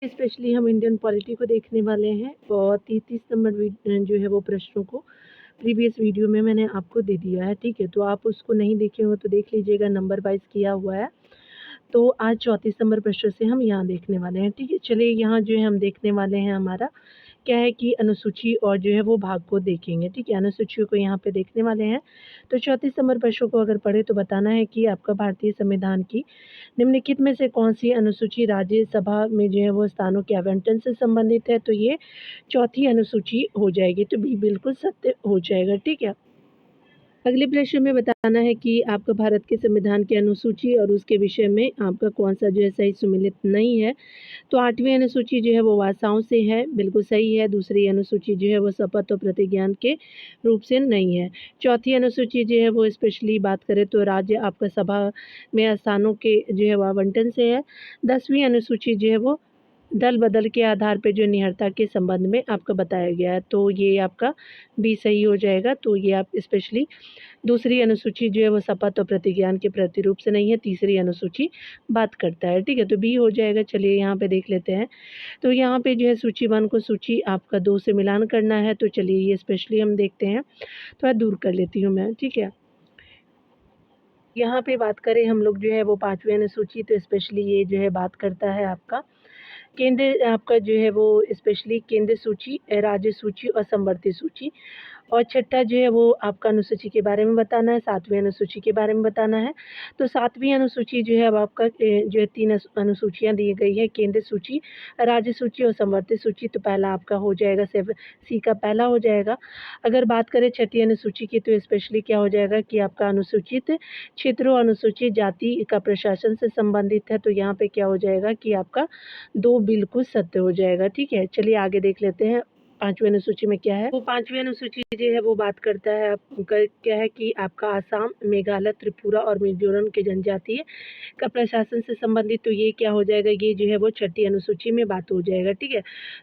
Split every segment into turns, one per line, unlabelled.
Specially हम Indian polity को देखने वाले हैं और 30 नंबर जो है वो प्रश्नों को प्रीवियस वीडियो में मैंने आपको दे दिया है, ठीक है। तो आप उसको नहीं देखे हो तो देख लीजिएगा, नंबर वाइज किया हुआ है। तो आज 34 नंबर प्रश्न से हम यहाँ देखने वाले हैं, ठीक है। चलिए यहाँ जो है हम देखने वाले हैं, हमारा क्या है कि अनुसूची और जो है वो भाग को देखेंगे, ठीक है। अनुसूचियों को यहाँ पे देखने वाले हैं। तो 34 नंबर प्रश्नों को अगर पढ़े तो बताना है कि आपका भारतीय संविधान की निम्नलिखित में से कौन-सी अनुसूची राज्यसभा में जो है वो स्थानों के आवंटन से संबंधित है? तो ये चौथी अनुसूची हो जाएगी, तो बी बिल्कुल सत्य हो जाएगा, ठीक है। अगले प्रश्न में बताना है कि आपका भारत के संविधान की अनुसूची और उसके विषय में आपका कौन-सा जो है सही सुमेलित नहीं है। तो 8वीं अनुसूची जो है वो भाषाओं से है, बिल्कुल सही है। दूसरी अनुसूची जो है वो शपथ और प्रतिज्ञान के रूप से नहीं है। चौथी अनुसूची जो है वो स्पेशली बात करें तो राज्य आपका सभा में स्थानों के जो है वो आवंटन से है। 10वीं अनुसूची जो है वो दल बदल के आधार पे जो निहरता के संबंध में आपका बताया गया है, तो ये आपका बी सही हो जाएगा। तो ये आप स्पेशली दूसरी अनुसूची जो है वो शपथ और प्रतिज्ञान के प्रतिरूप से नहीं है, तीसरी अनुसूची बात करता है, ठीक है। तो बी हो जाएगा। चलिए यहाँ पे देख लेते हैं। तो यहाँ पे जो है सूची 1 को सूची आपका 2 से मिलान करना है, तो चलिए ये स्पेशली हम देखते हैं। थोड़ा दूर कर लेती हूँ मैं, ठीक है। यहाँ पे बात करें हम लोग जो है वो 5वीं अनुसूची, तो स्पेशली ये जो है बात करता है आपका केंद्र, आपका जो है वो स्पेशली केंद्र सूची, राज्य सूची और समवर्ती सूची। और छठा जो है वो आपका अनुसूची के बारे में बताना है, 7वीं अनुसूची के बारे में बताना है। तो 7वीं अनुसूची जो है अब आपका जो है 3 अनुसूचियाँ दी गई है, केंद्र सूची, राज्य सूची और समवर्ती सूची। तो पहला आपका हो जाएगा सी का पहला हो जाएगा। अगर बात करें छठी अनुसूची की, तो स्पेशली क्या हो जाएगा कि आपका अनुसूचित क्षेत्रों, अनुसूचित जाति का प्रशासन से संबंधित है, तो यहाँ पे क्या हो जाएगा कि आपका 2 बिल्कुल सत्य हो जाएगा, ठीक है। चलिए आगे देख लेते हैं 5वीं अनुसूची में क्या है। वो 5वीं अनुसूची जो है वो बात करता है आपका क्या है कि आपका आसाम, मेघालय, त्रिपुरा और मिज़ोरम के जनजातीय का प्रशासन से संबंधित, तो ये क्या हो जाएगा, ये जो है वो छठी अनुसूची में बात हो जाएगा, ठीक है।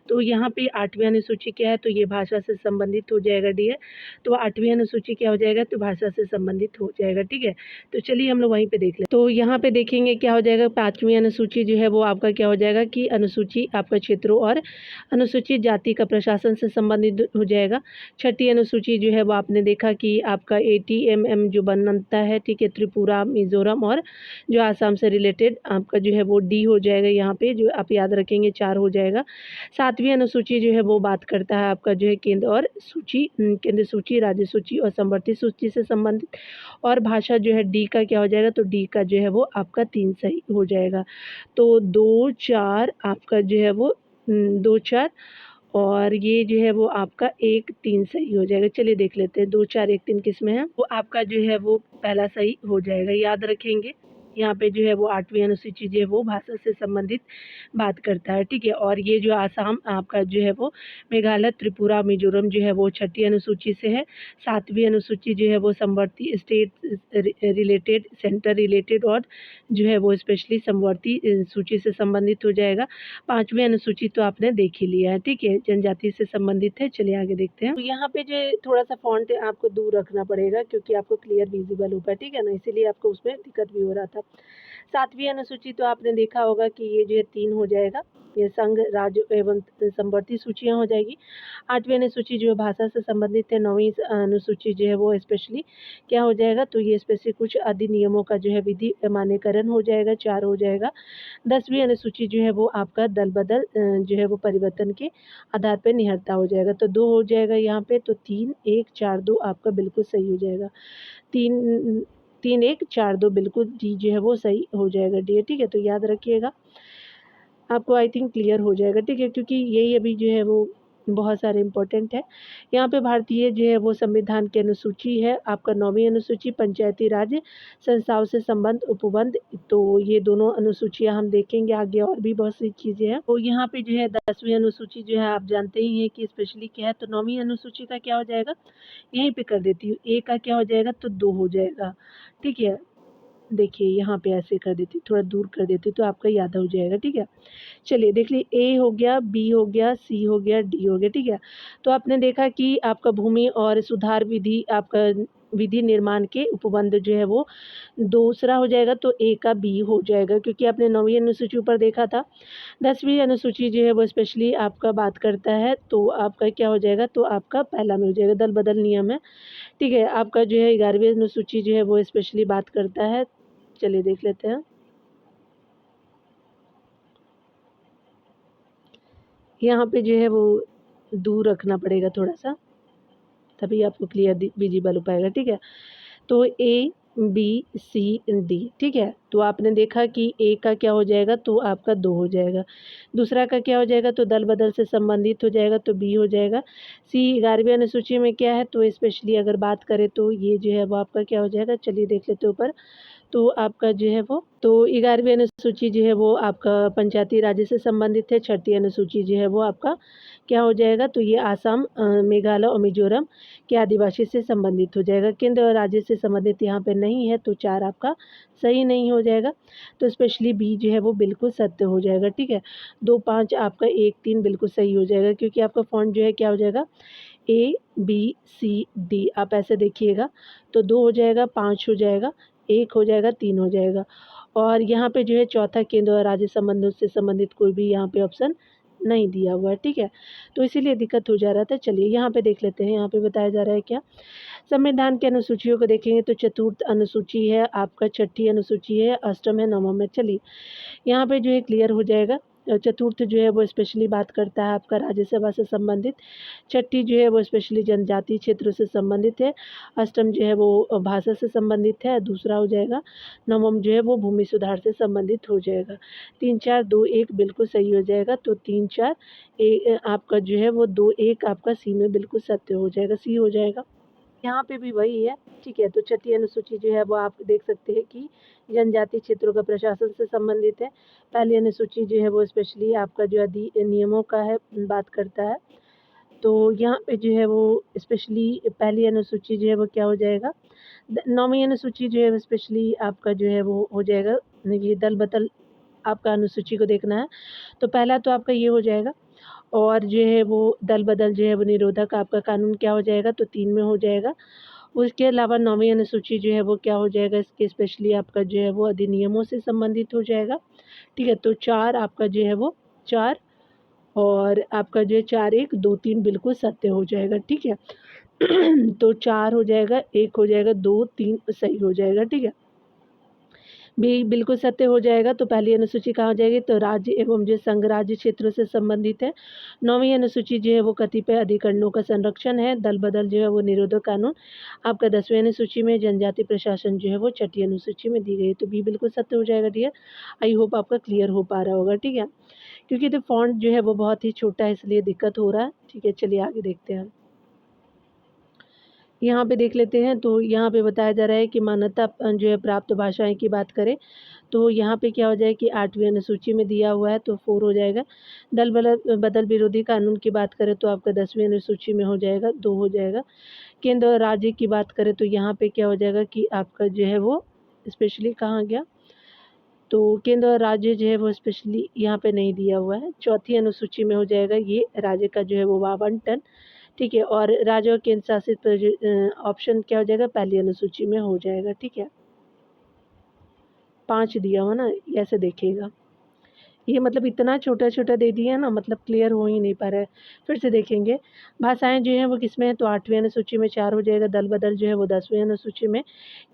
तो यहाँ पे 8वीं अनुसूची क्या है, तो ये भाषा से संबंधित हो जाएगा डियर। तो 8वीं अनुसूची क्या हो जाएगा, तो भाषा से संबंधित हो जाएगा, ठीक है। तो चलिए हम लोग वहीं पे देख लें। तो यहाँ पे देखेंगे क्या हो जाएगा, 5वीं अनुसूची जो है वो आपका क्या हो जाएगा कि अनुसूची आपका क्षेत्रों और अनुसूचित जाति का प्रशासन से संबंधित हो जाएगा। छठी अनुसूची जो है वो आपने देखा कि आपका ATMM जो बनता है, ठीक है, त्रिपुरा, मिज़ोरम और जो आसाम से रिलेटेड आपका जो है वो डी हो जाएगा। यहाँ पे जो आप याद रखेंगे 4 हो जाएगा। 7वीं अनुसूची जो है वो बात करता है आपका जो है केंद्र और सूची, केंद्र सूची, राज्य सूची और समवर्ती सूची से संबंधित। और भाषा जो है डी का क्या हो जाएगा, तो डी का जो है वो आपका 3 सही हो जाएगा। तो 2, 4 आपका जो है वो 2, 4 और ये जो है वो आपका 1, 3 सही हो जाएगा। चलिए देख लेते हैं 2, 4, 1, 3 किसमें है। वो आपका जो है वो पहला सही हो जाएगा, याद रखेंगे। यहाँ पे जो है वो 8वीं अनुसूची जो है वो भाषा से संबंधित बात करता है, ठीक है। और ये जो आसाम आपका जो है वो मेघालय, त्रिपुरा, मिज़ोरम जो है वो छठी अनुसूची से है। 7वीं अनुसूची जो है वो समवर्ती स्टेट रिलेटेड, सेंटर रिलेटेड और जो है वो स्पेशली समवर्ती सूची से संबंधित हो जाएगा। 5वीं अनुसूची तो आपने देख ही लिया है, ठीक है, जनजाति से संबंधित है। चलिए आगे देखते हैं। तो यहाँ पे जो थोड़ा-सा फ़ॉन्ट आपको दूर रखना पड़ेगा क्योंकि आपको क्लियर विज़िबल होगा, ठीक है ना? इसीलिए आपको उसमें दिक्कत भी हो रहा था। 7वीं अनुसूची तो आपने देखा होगा कि ये जो है 3 हो जाएगा। ये संघ, राज्य एवं समवर्ती सूचियाँ हो जाएगी। 8वीं अनुसूची जो है भाषा से संबंधित है। 9वीं अनुसूची जो है वो स्पेशली क्या हो जाएगा, तो ये स्पेशली कुछ अधिनियमों का जो है विधि मान्यकरण हो जाएगा, 4 हो जाएगा। 10वीं अनुसूची जो है वो आपका दल-बदल जो है वो परिवर्तन के आधार पे निहरता हो जाएगा, तो 2 हो जाएगा यहाँ पे। तो 3, 1, 4, 2 आपका बिल्कुल सही हो जाएगा। 3, 3, 1, 4, 2 बिल्कुल डी जो है वो सही हो जाएगा डी, ठीक है। तो याद रखिएगा, आपको आई थिंक क्लियर हो जाएगा, ठीक है, क्योंकि यही अभी जो है वो बहुत सारे इम्पोर्टेंट है। यहाँ पे भारतीय जो है वो संविधान की अनुसूची है आपका 9वीं अनुसूची, पंचायती राज संस्थाओं से संबंध उपबंध, तो ये दोनों अनुसूचियाँ हम देखेंगे आगे, और भी बहुत सी चीज़ें हैं। तो यहाँ पे जो है 10वीं अनुसूची जो है आप जानते ही हैं कि स्पेशली क्या है, तो 9वीं अनुसूची का क्या हो जाएगा, यहीं पे कर देती हूँ। ए का क्या हो जाएगा, तो 2 हो जाएगा, ठीक है। देखिए यहाँ पे ऐसे कर देती हूँ, थोड़ा दूर कर देती हूँ तो आपका याद हो जाएगा, ठीक है। चलिए देख लीजिए, ए हो गया, बी हो गया, सी हो गया, डी हो गया, ठीक है। तो आपने देखा कि आपका भूमि और सुधार विधि आपका विधि निर्माण के उपबंध जो है वो दूसरा हो जाएगा, तो ए का बी हो जाएगा, क्योंकि आपने 9वीं अनुसूची ऊपर देखा था। 10वीं अनुसूची जो है वो स्पेशली आपका बात करता है, तो आपका क्या हो जाएगा, तो आपका पहला में हो जाएगा, दल बदल नियम है, ठीक है। आपका जो है 11वीं अनुसूची जो है वो स्पेशली बात करता है, चलिए देख लेते हैं। यहाँ पे जो है वो दूर रखना पड़ेगा थोड़ा सा, तभी आपको क्लियर विजिबल हो पाएगा, ठीक है। तो ए बी सी डी, ठीक है। तो आपने देखा कि ए का क्या हो जाएगा, तो आपका 2 हो जाएगा। दूसरा का क्या हो जाएगा, तो दल बदल से संबंधित हो जाएगा, तो बी हो जाएगा। सी 11वीं अनुसूची में क्या है, तो स्पेशली अगर बात करें तो ये जो है वो आपका क्या हो जाएगा, चलिए देख लेते हैं ऊपर। तो आपका जो है वो, तो 11वीं अनुसूची जो है वो आपका पंचायती राज्य से संबंधित है। 6ठी अनुसूची जो है वो आपका क्या हो जाएगा, तो ये आसाम, मेघालय और मिजोरम के आदिवासी से संबंधित हो जाएगा। केंद्र और राज्य से संबंधित यहाँ पे नहीं है, तो 4 आपका सही नहीं हो जाएगा। तो स्पेशली बी जो है वो बिल्कुल सत्य हो जाएगा, ठीक है। 2, 5 आपका 1, 3 बिल्कुल सही हो जाएगा, क्योंकि आपका फ़ॉन्ट जो है क्या हो जाएगा, ए बी सी डी, आप ऐसे देखिएगा। तो 2 हो जाएगा, 5 हो जाएगा, 1 हो जाएगा, 3 हो जाएगा। और यहाँ पे जो है चौथा केंद्र और राज्य संबंधों से संबंधित कोई भी यहाँ पे ऑप्शन नहीं दिया हुआ है, ठीक है। तो इसीलिए दिक्कत हो जा रहा था। चलिए यहाँ पे देख लेते हैं, यहाँ पे बताया जा रहा है क्या, संविधान की अनुसूचियों को देखेंगे तो चतुर्थ अनुसूची है आपका, 6ठी अनुसूची है, अष्टम है, नवम है। चलिए यहाँ पे जो है क्लियर हो जाएगा। चतुर्थ जो है वो स्पेशली बात करता है आपका राज्यसभा से संबंधित। 6ठी जो है वो स्पेशली जनजातीय क्षेत्रों से संबंधित है। अष्टम जो है वो भाषा से संबंधित है, दूसरा हो जाएगा। नवम जो है वो भूमि सुधार से संबंधित हो जाएगा। 3, 4, 2, 1 बिल्कुल सही हो जाएगा। तो 3, 4 आपका जो है वो 2, 1 आपका सी में बिल्कुल सत्य हो जाएगा, सी हो जाएगा। यहाँ पे भी वही है, ठीक है। तो 6ठी अनुसूची जो है वो आप देख सकते हैं कि जनजातीय क्षेत्रों का प्रशासन से संबंधित है। पहली अनुसूची जो है वो स्पेशली आपका जो नियमों का है, बात करता है। तो यहाँ पे जो है वो स्पेशली पहली अनुसूची जो है वो क्या हो जाएगा, 9वीं अनुसूची जो है वो स्पेशली आपका जो है वो हो जाएगा, ये दल बदल आपका अनुसूची को देखना है। तो पहला तो आपका ये हो जाएगा, और जो है वो दल बदल जो है वो निरोधक आपका कानून क्या हो जाएगा, तो 3 में हो जाएगा। उसके अलावा 9वीं अनुसूची जो है वो क्या हो जाएगा, इसके स्पेशली आपका जो है वो अधिनियमों से संबंधित हो जाएगा, ठीक है। तो 4 आपका जो है वो 4, और आपका जो है 4, 1, 2, 3 बिल्कुल सत्य हो जाएगा, ठीक है। तो 4 हो जाएगा, 1 हो जाएगा, 2, 3 सही हो जाएगा, ठीक है। भी बिल्कुल सत्य हो जाएगा। तो पहली अनुसूची कहाँ हो जाएगी, तो राज्य एवं जो संघ राज्य क्षेत्रों से संबंधित है। 9वीं अनुसूची जो है वो कतिपय अधिकरणों का संरक्षण है। दल बदल जो है वो निरोधक कानून आपका 10वीं अनुसूची में। जनजाति प्रशासन जो है वो 6ठी अनुसूची में दी गई है। तो बी बिल्कुल सत्य हो जाएगा डियर। आई होप आपका क्लियर हो पा रहा होगा, ठीक है। क्योंकि तो फॉन्ट जो है वो बहुत ही छोटा है, इसलिए दिक्कत हो रहा है, ठीक है। चलिए आगे देखते हैं। यहाँ पे देख लेते हैं। तो यहाँ पे बताया जा रहा है कि मान्यता जो है प्राप्त भाषाएं की बात करें, तो यहाँ पे क्या हो जाए कि 8वीं अनुसूची में दिया हुआ है, तो 4 हो जाएगा। दल बदल विरोधी कानून की बात करें तो आपका 10वीं अनुसूची में हो जाएगा, 2 हो जाएगा। केंद्र और राज्य की बात करें तो यहाँ पे क्या हो जाएगा कि आपका जो है वो स्पेशली कहाँ गया, तो केंद्र और राज्य जो है वो स्पेशली यहाँ पे नहीं दिया हुआ है। चौथी अनुसूची में हो जाएगा ये राज्य का जो है वो आवंटन, ठीक है। और राज्य और केंद्र शासित ऑप्शन क्या हो जाएगा, पहली अनुसूची में हो जाएगा, ठीक है। 5 दिया हुआ ना, ऐसे देखिएगा। ये मतलब इतना छोटा-छोटा दे दिया है ना, मतलब क्लियर हो ही नहीं पा रहा है। फिर से देखेंगे, भाषाएँ जो हैं वो किसमें हैं, तो 8वीं अनुसूची में 4 हो जाएगा। दल बदल जो है वो 10वीं अनुसूची में।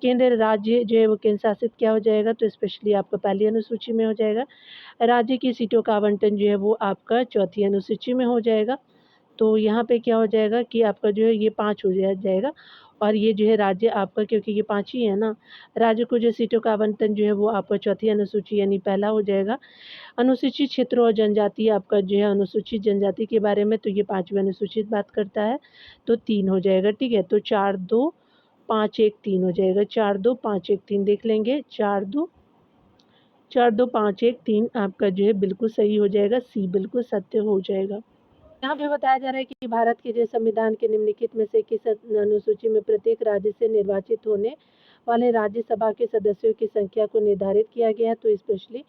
केंद्र राज्य जो है वो केंद्र शासित क्या हो जाएगा, तो स्पेशली आपका पहली अनुसूची में हो जाएगा। राज्य की सीटों का आवंटन जो है वो आपका चौथी अनुसूची में हो जाएगा। तो यहाँ पे क्या हो जाएगा कि आपका जो है ये 5 हो जाएगा, और ये जो है राज्य आपका, क्योंकि ये 5 ही है ना, राज्य को जो सीटों का आवंटन जो है वो आपका चौथी अनुसूची यानी पहला हो जाएगा। अनुसूचित क्षेत्रों और जनजाति आपका जो है अनुसूचित जनजाति के बारे में, तो ये 5वीं अनुसूचित बात करता है, तो 3 हो जाएगा, ठीक है। तो 4, 2, 5, 1, 3 हो जाएगा। 4, 2, 5, 1, 3 देख लेंगे। 4, 2, 5, 1, 3 आपका जो है बिल्कुल सही हो जाएगा, सी बिल्कुल सत्य हो जाएगा। यहाँ पे बताया जा रहा है कि भारत के जो संविधान के निम्नलिखित में से किस अनुसूची में प्रत्येक राज्य से निर्वाचित होने वाले राज्यसभा के सदस्यों की संख्या को निर्धारित किया गया है। तो स्पेशली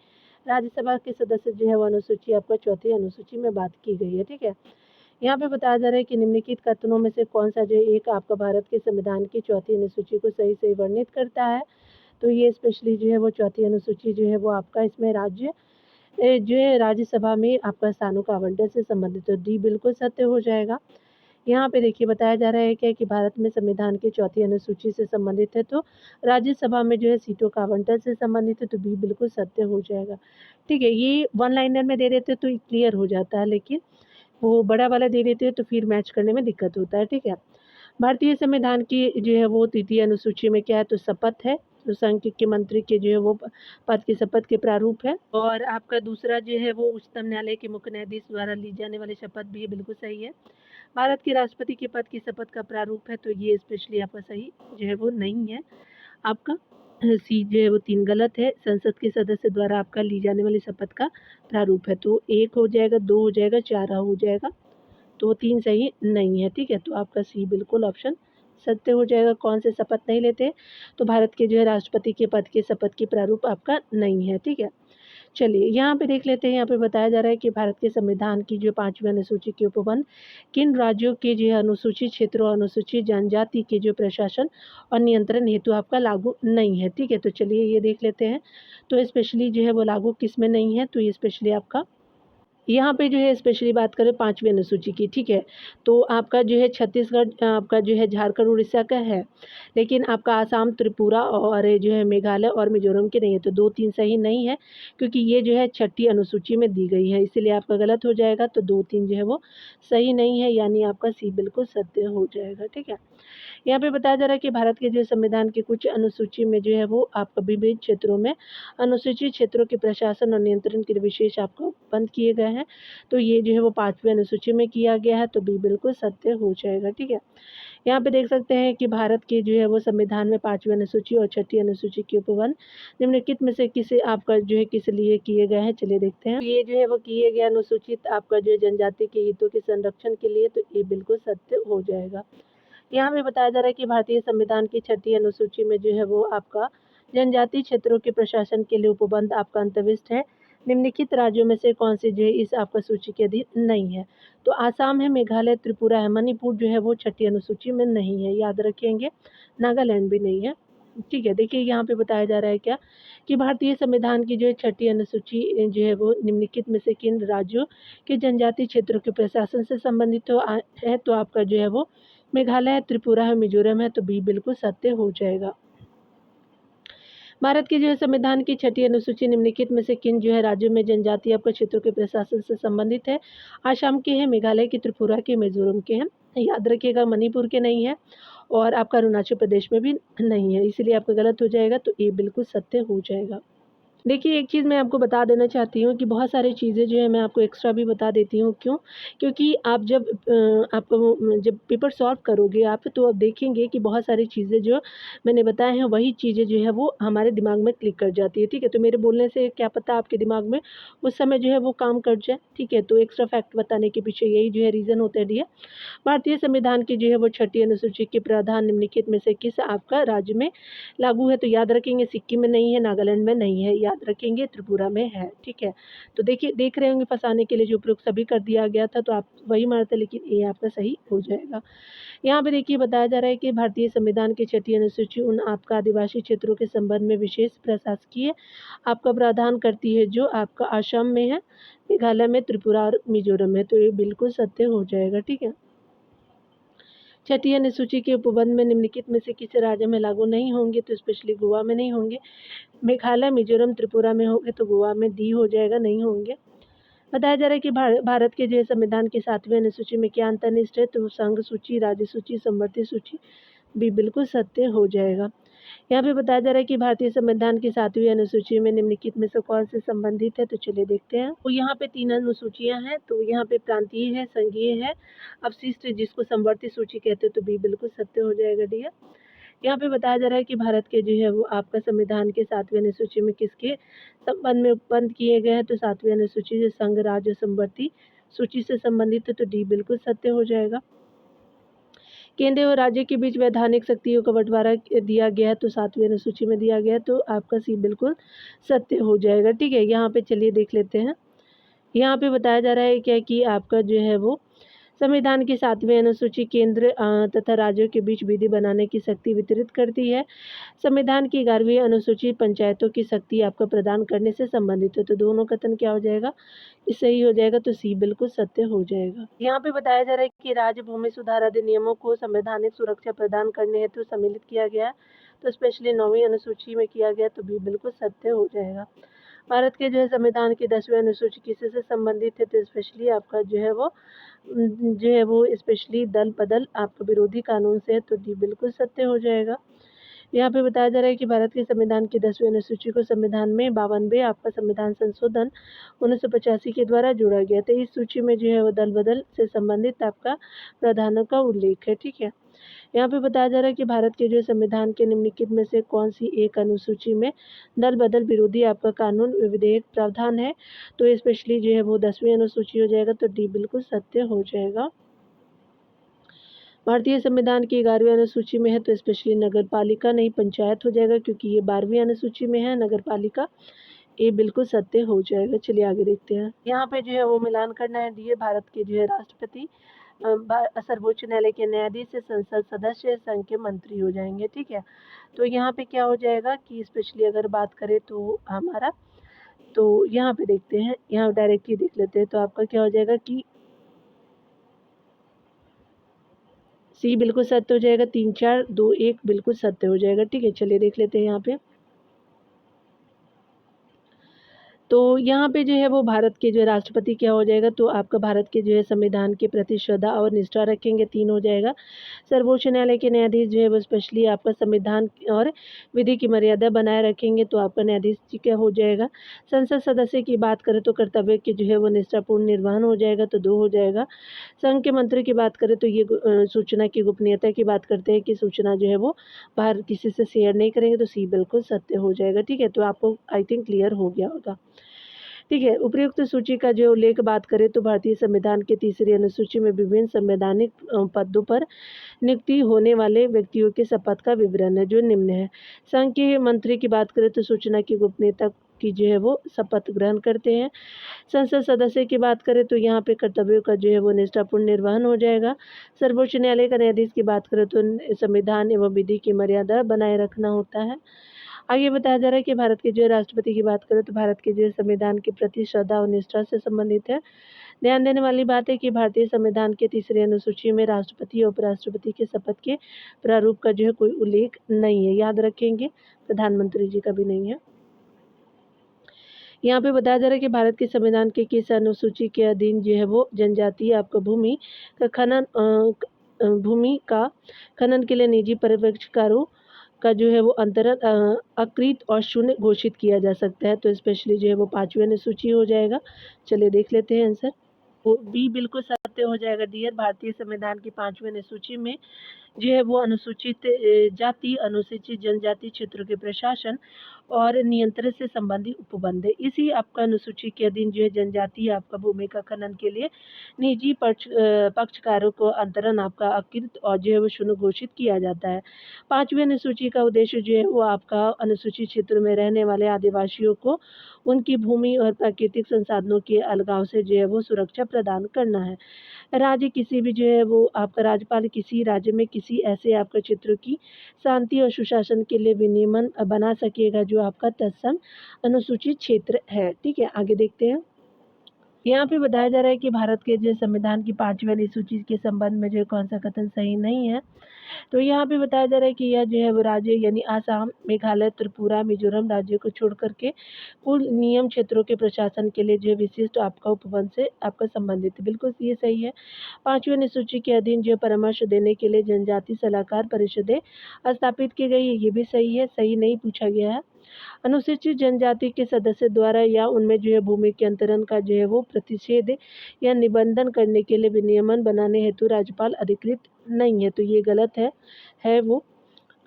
राज्यसभा के सदस्य जो है वो अनुसूची आपका चौथी अनुसूची में बात की गई है, ठीक है। यहाँ पे बताया जा रहा है कि निम्नलिखित कथनों में से कौन सा जो है एक आपका भारत के संविधान की चौथी अनुसूची को सही वर्णित करता है। तो ये स्पेशली जो है वो चौथी अनुसूची जो है वो आपका इसमें राज्य जो है राज्यसभा में आपका स्थानों का आवंटन से संबंधित है। डी बिल्कुल सत्य हो जाएगा। यहाँ पे देखिए बताया जा रहा है क्या कि भारत में संविधान की चौथी अनुसूची से संबंधित है, तो राज्यसभा में जो है सीटों का आवंटन से संबंधित है, तो बी बिल्कुल सत्य हो जाएगा। ठीक है, ये वन लाइनर में दे देते तो क्लियर हो जाता है, लेकिन वो बड़ा वाला दे देते हैं तो फिर मैच करने में दिक्कत होता है। ठीक है, भारतीय संविधान की जो है वो तृतीय अनुसूची में क्या है, तो शपथ है। तो संघ के मंत्री के जो है वो पद की शपथ के प्रारूप है। और आपका दूसरा जो है वो उच्चतम न्यायालय के मुख्य न्यायाधीश द्वारा ली जाने वाली शपथ भी बिल्कुल सही है। भारत के राष्ट्रपति के पद की शपथ का प्रारूप है, तो ये स्पेशली आपका सही जो है वो नहीं है। आपका सी जो है वो 3 गलत है। संसद के सदस्य द्वारा आपका ली जाने वाली शपथ का प्रारूप है, तो 1 हो जाएगा, 2 हो जाएगा, 4 हो जाएगा, तो 3 सही नहीं है। ठीक है, तो आपका सी बिल्कुल ऑप्शन सत्य हो जाएगा। कौन से शपथ नहीं लेते, तो भारत के जो है राष्ट्रपति के पद के शपथ की प्रारूप आपका नहीं है। ठीक है, चलिए यहाँ पे देख लेते हैं। यहाँ पे बताया जा रहा है कि भारत के संविधान की जो 5वीं अनुसूची के उपबंध किन राज्यों के जो है अनुसूचित क्षेत्रों और अनुसूचित जनजाति के जो प्रशासन और नियंत्रण हेतु आपका लागू नहीं है। ठीक है, तो चलिए ये देख लेते हैं। तो स्पेशली जो है वो लागू किस में नहीं है, तो ये स्पेशली आपका यहाँ पे जो है स्पेशली बात करें 5वीं अनुसूची की। ठीक है, तो आपका जो है छत्तीसगढ़ आपका जो है झारखंड उड़ीसा का है, लेकिन आपका आसाम, त्रिपुरा और जो है मेघालय और मिजोरम के नहीं है, तो 2-3 सही नहीं है, क्योंकि ये जो है छठी अनुसूची में दी गई है, इसीलिए आपका गलत हो जाएगा। तो 2-3 जो है वो सही नहीं है, यानी आपका सी बिल्कुल सत्य हो जाएगा। ठीक है, यहाँ पे बताया जा रहा है कि भारत के जो संविधान की कुछ अनुसूची में जो है वो आपका विभिन्न क्षेत्रों में अनुसूचित क्षेत्रों के प्रशासन और नियंत्रण के लिए विशेष आपको बंद किए गए हैं, तो ये जो है वो 5वीं अनुसूची में किया गया है, तो बी बिल्कुल सत्य हो जाएगा। ठीक है, यहाँ पे देख सकते हैं कि भारत के जो है वो संविधान में 5वीं अनुसूची और छठी अनुसूची के उपबंध निम्नलिखित में से किसे आपका जो है किस लिए किए गए हैं, चलिए देखते हैं। ये जो है वो किए गए अनुसूचित आपका जो है जनजाति के हितों के संरक्षण के लिए, तो ये बिल्कुल सत्य हो जाएगा। यहाँ पे बताया जा रहा है कि भारतीय संविधान की छठी अनुसूची में जो है वो आपका जनजातीय क्षेत्रों के प्रशासन के लिए उपबंध आपका अंतर्विष्ट है। निम्नलिखित राज्यों में से कौन से जो है इस आपका सूची के अधीन नहीं है, तो आसाम है, मेघालय, त्रिपुरा है, मणिपुर जो है वो छठी अनुसूची में नहीं है, याद रखेंगे। नागालैंड भी नहीं है। ठीक है, देखिए यहाँ पे बताया जा रहा है क्या कि भारतीय संविधान की जो है छठी अनुसूची जो है वो निम्नलिखित में से किन राज्यों के जनजातीय क्षेत्रों के प्रशासन से संबंधित है, तो आपका जो है वो मेघालय है, त्रिपुरा है, मिजोरम है, तो बी बिल्कुल सत्य हो जाएगा। भारत की जो है संविधान की छठी अनुसूची निम्नलिखित में से किन जो है राज्यों में जनजातीय आपका क्षेत्रों के प्रशासन से संबंधित है, आसाम के हैं, मेघालय के, त्रिपुरा के, मिजोरम के हैं, याद रखिएगा मणिपुर के नहीं है, और आपका अरुणाचल प्रदेश में भी नहीं है, इसलिए आपका गलत हो जाएगा, तो ये बिल्कुल सत्य हो जाएगा। देखिए, एक चीज़ मैं आपको बता देना चाहती हूँ कि बहुत सारी चीज़ें जो है मैं आपको एक्स्ट्रा भी बता देती हूँ, क्यों? क्योंकि आप जब पेपर सॉल्व करोगे आप, तो आप देखेंगे कि बहुत सारी चीज़ें जो मैंने बताए हैं वही चीज़ें जो है वो हमारे दिमाग में क्लिक कर जाती है। ठीक है, तो मेरे बोलने से क्या पता आपके दिमाग में उस समय जो है वो काम कर जाए। ठीक है, तो एक्स्ट्रा फैक्ट बताने के पीछे यही जो है रीज़न होता है डियर। भारतीय संविधान की जो है वो छठी अनुसूची के प्रावधान निम्नलिखित में से किस आपका राज्य में लागू है, तो याद रखेंगे सिक्किम में नहीं है, नागालैंड में नहीं है, याद रखेंगे त्रिपुरा में है। ठीक है, तो देखिए देख रहे होंगे फंसाने के लिए जो प्रयोग सभी कर दिया गया था, तो आप वही मारते, लेकिन ये आपका सही हो जाएगा। यहाँ पे देखिए बताया जा रहा है कि भारतीय संविधान की छठी अनुसूची उन आपका आदिवासी क्षेत्रों के संबंध में विशेष प्रशासकीय आपका प्रावधान करती है जो आपका असम में है, मेघालय में, त्रिपुरा और मिजोरम में, तो ये बिल्कुल सत्य हो जाएगा। ठीक है, छठी अनुसूची के उपबंध में निम्नलिखित में से किसी राज्य में लागू नहीं होंगे, तो स्पेशली गोवा में नहीं होंगे, मेघालय, मिजोरम, त्रिपुरा में होंगे, तो गोवा में डी हो जाएगा, नहीं होंगे। बताया जा रहा है कि भारत के जो है संविधान की 7वीं अनुसूची में क्या अंतर्निष्ठ है, तो संघ सूची, राज्य सूची, समवर्ती सूची, भी बिल्कुल सत्य हो जाएगा। यहाँ पे बताया जा रहा है कि भारतीय संविधान की 7वीं अनुसूची में निम्नलिखित में से कौन से संबंधित है, तो चलिए देखते हैं। तो यहाँ पे 3 अनुसूचियाँ हैं, तो यहाँ पे प्रांतीय है, संघीय है, अवशिष्ट जिसको समवर्ती सूची कहते हैं, तो बी बिल्कुल सत्य हो जाएगा डियर। यहाँ पे बताया जा रहा है कि भारत के जो है वो आपका संविधान के 7वीं अनुसूची में किसके संबंध में उपबंध किए गए हैं, तो 7वीं अनुसूची जो संघ, राज्य, समवर्ती सूची से संबंधित है, तो डी बिल्कुल सत्य हो जाएगा। केंद्र और राज्य के बीच वैधानिक शक्तियों का बंटवारा दिया गया है, तो 7वीं अनुसूची में दिया गया है, तो आपका सी बिल्कुल सत्य हो जाएगा। ठीक है, यहाँ पे चलिए देख लेते हैं। यहाँ पे बताया जा रहा है क्या कि आपका जो है वो संविधान की 7वीं अनुसूची केंद्र तथा राज्यों के बीच विधि बनाने की शक्ति वितरित करती है। संविधान की 11वीं अनुसूची पंचायतों की शक्ति आपको प्रदान करने से संबंधित है। तो दोनों कथन क्या हो जाएगा, ये सही हो जाएगा, तो सी बिल्कुल सत्य हो जाएगा। यहाँ पे बताया जा रहा है कि राज्य भूमि सुधार अधिनियमों को संवैधानिक सुरक्षा प्रदान करने हेतु सम्मिलित किया गया है, तो स्पेशली 9वीं अनुसूची में किया गया, तो बी बिल्कुल सत्य हो जाएगा। भारत के जो है संविधान की 10वीं अनुसूची किसी से संबंधित है, तो स्पेशली आपका जो है वो स्पेशली दल बदल आपका विरोधी कानून से है, तो डी बिल्कुल सत्य हो जाएगा। यहाँ पे बताया जा रहा है कि भारत के संविधान की 10वीं अनुसूची को संविधान में 52वें आपका संविधान संशोधन 1985 के द्वारा जोड़ा गया था। इस सूची में जो है वो दल बदल से संबंधित आपका प्रावधानों का उल्लेख है, ठीक है। यहाँ पे बताया जा रहा है कि भारत के जो संविधान के निम्नलिखित में से कौन सी एक अनुसूची में दल बदल विरोधी आपका कानून विधेयक प्रावधान है, तो स्पेशली जो है वो 10वीं अनुसूची हो जाएगा, तो डी बिल्कुल सत्य हो जाएगा। भारतीय संविधान की 11वीं अनुसूची में है, तो स्पेशली नगर पालिका नहीं पंचायत हो जाएगा, क्योंकि ये 12वीं अनुसूची में है नगर पालिका, ये बिल्कुल सत्य हो जाएगा। चलिए आगे देखते हैं। यहाँ पे जो है वो मिलान करना है। डी भारत के जो है राष्ट्रपति सर्वोच्च न्यायालय के न्यायाधीश से संसद सदस्य संघ के मंत्री हो जाएंगे, ठीक है। तो यहाँ पे क्या हो जाएगा कि स्पेशली अगर बात करें तो हमारा, तो यहाँ पे देखते हैं, यहाँ डायरेक्टली देख लेते हैं, तो आपका क्या हो जाएगा कि सी बिल्कुल सत्य हो जाएगा। 3 4 2 1 बिल्कुल सत्य हो जाएगा, ठीक है। चलिए देख लेते हैं यहाँ पे। तो यहाँ पे जो है वो भारत के जो राष्ट्रपति क्या हो जाएगा, तो आपका भारत के जो है संविधान के प्रति श्रद्धा और निष्ठा रखेंगे, 3 हो जाएगा। सर्वोच्च न्यायालय के न्यायाधीश जो है वो स्पेशली आपका संविधान और विधि की मर्यादा बनाए रखेंगे, तो आपका न्यायाधीश जी क्या हो जाएगा। संसद सदस्य की बात करें तो कर्तव्य के जो है वो निष्ठापूर्ण निर्वहन हो जाएगा, तो 2 हो जाएगा। संघ के मंत्री की बात करें तो ये सूचना की गोपनीयता की बात करते हैं कि सूचना जो है वो बाहर किसी से शेयर नहीं करेंगे, तो सी बिल्कुल सत्य हो जाएगा, ठीक है। तो आपको आई थिंक क्लियर हो गया होगा, ठीक है। उपयुक्त सूची का जो उल्लेख बात करें तो भारतीय संविधान के 3री अनुसूची में विभिन्न संवैधानिक पदों पर नियुक्ति होने वाले व्यक्तियों के शपथ का विवरण है, जो निम्न है। संघ के मंत्री की बात करें तो सूचना की गोपनीयता की जो है वो शपथ ग्रहण करते हैं। संसद सदस्य की बात करें तो यहाँ पे कर्तव्यों का जो है वो निष्ठापूर्ण निर्वहन हो जाएगा। सर्वोच्च न्यायालय का न्यायाधीश की बात करें तो संविधान एवं विधि की मर्यादा बनाए रखना होता है। आगे बताया जा रहा है कि भारत के जो राष्ट्रपति की बात करें तो भारत के जो संविधान के प्रति श्रद्धा और निष्ठा से संबंधित है। ध्यान देने वाली बात है कि भारतीय संविधान के 3री अनुसूची में राष्ट्रपति और उपराष्ट्रपति के शपथ के प्रारूप का जो है कोई उल्लेख नहीं है, याद रखेंगे, प्रधानमंत्री जी का भी नहीं है। यहाँ पे बताया जा रहा है कि भारत के संविधान के किस अनुसूची के अधीन जो है वो जनजातीय आपका भूमि का खनन के लिए निजी पर्यवेक्षकारों का जो है वो अंतरण अकृत और शून्य घोषित किया जा सकता है, तो स्पेशली जो है वो 5वीं अनुसूची हो जाएगा। चलिए देख लेते हैं आंसर। वो बी बिल्कुल सत्य हो जाएगा डियर। भारतीय संविधान की 5वीं अनुसूची में जो है वो अनुसूचित जाति अनुसूचित जनजाति क्षेत्रों के प्रशासन और नियंत्रण से संबंधित उपबंध है। इसी आपका अनुसूची के अधीन जो है जनजातीय आपका भूमि का खनन के लिए निजी पक्षकारों को अंतरण आपका अकृत और जो है वो शून्य घोषित किया जाता है। 5वीं अनुसूची का उद्देश्य जो है वो आपका अनुसूचित क्षेत्र में रहने वाले आदिवासियों को उनकी भूमि और प्राकृतिक संसाधनों के अलगाव से जो है वो सुरक्षा प्रदान करना है। राज्य किसी भी जो है वो आपका राज्यपाल किसी राज्य में किसी ऐसे आपका क्षेत्र की शांति और सुशासन के लिए विनियमन बना सकेगा जो आपका तत्सम अनुसूचित क्षेत्र है, ठीक है। आगे देखते हैं। यहाँ पे बताया जा रहा है कि भारत के जो संविधान की 5वीं अनुसूची के संबंध में जो कौन सा कथन सही नहीं है, तो यहाँ पे बताया जा रहा है कि यह जो है वो राज्य यानी आसाम, मेघालय, त्रिपुरा, मिजोरम राज्यों को छोड़ करके कुल नियम क्षेत्रों के प्रशासन के लिए जो विशिष्ट आपका उपबंध से आपका संबंधित है, बिल्कुल ये सही है। 5वीं अनुसूची के अधीन जो परामर्श देने के लिए जनजाति सलाहकार परिषदें स्थापित की गई है, ये भी सही है, सही नहीं पूछा गया है। अनुसूचित जनजाति के सदस्य द्वारा या उनमें जो है भूमि के अंतरण का जो है वो प्रतिषेध या निबंधन करने के लिए विनियमन बनाने हेतु राज्यपाल अधिकृत नहीं है, तो ये गलत है वो